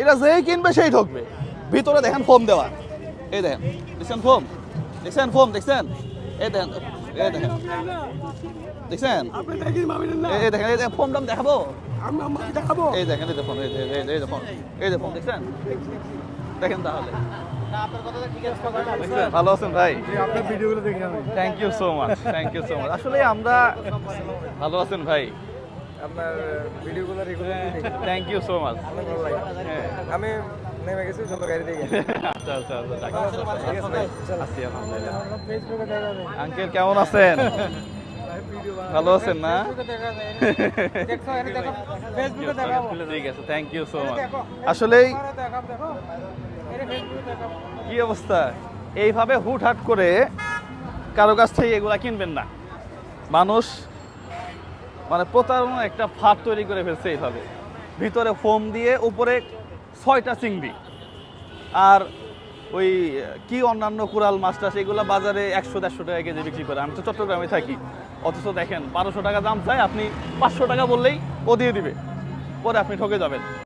এটা যেই কিনবে সেই ঠকবে। ভিতরে দেখেন ফোম দেওয়া, এই দেখেন, দেখছেন ফোম, দেখছেন ফোম, দেখছেন, এই দেখেন, এই দেখেন, দেখছেন, এই দেখেন, এই দেখেন ফোম দাম দেখাবো, এই দেখেন, এই দেখুন, এই দেখুন, এই দেখুন, দেখছেন, দেখেন তাহলে। ভালো আছেন ভাই? আপনার ভিডিওগুলো দেখি আমি। Thank you so much, thank you so much. আসলে আমরা ভালো আছেন ভাই? আপনার ভিডিওগুলো রেগুলার দেখি। Thank you so much. অনেক ভালো লাগে। আমি নেমে গেছি সুন্দর গাড়ি দেখে। আচ্ছা আচ্ছা আচ্ছা, আছি আলহামদুলিল্লাহ। ফেসবুকে দেখা যায়। আঙ্কেল কেমন আছেন? ভালো আছেন না? দেখো এর দেখো ফেসবুকে দেখাবো। ঠিক আছে, থ্যাংক ইউ সো মাচ। আসলেই দেখাবো দেখো। এর ফেসবুকে দেখাবো। কি অবস্থা, এইভাবে হুটহাট করে কারো কাছ থেকে এগুলা কিনবেন না। মানুষ মানে প্রতারণা একটা ফাঁদ তৈরি করে ফেলছে এইভাবে, ভিতরে ফোম দিয়ে উপরে 6টা চিংড়ি আর ওই কি অন্যান্য কোরাল মাছটা, সেগুলো বাজারে 100-150 টাকা কেজি বিক্রি করে। আমি তো চট্টগ্রামে থাকি, অথচ দেখেন 1200 টাকা দাম চাই, আপনি 500 টাকা বললেই ও দিয়ে দিবে, পরে আপনি ঠকে যাবেন।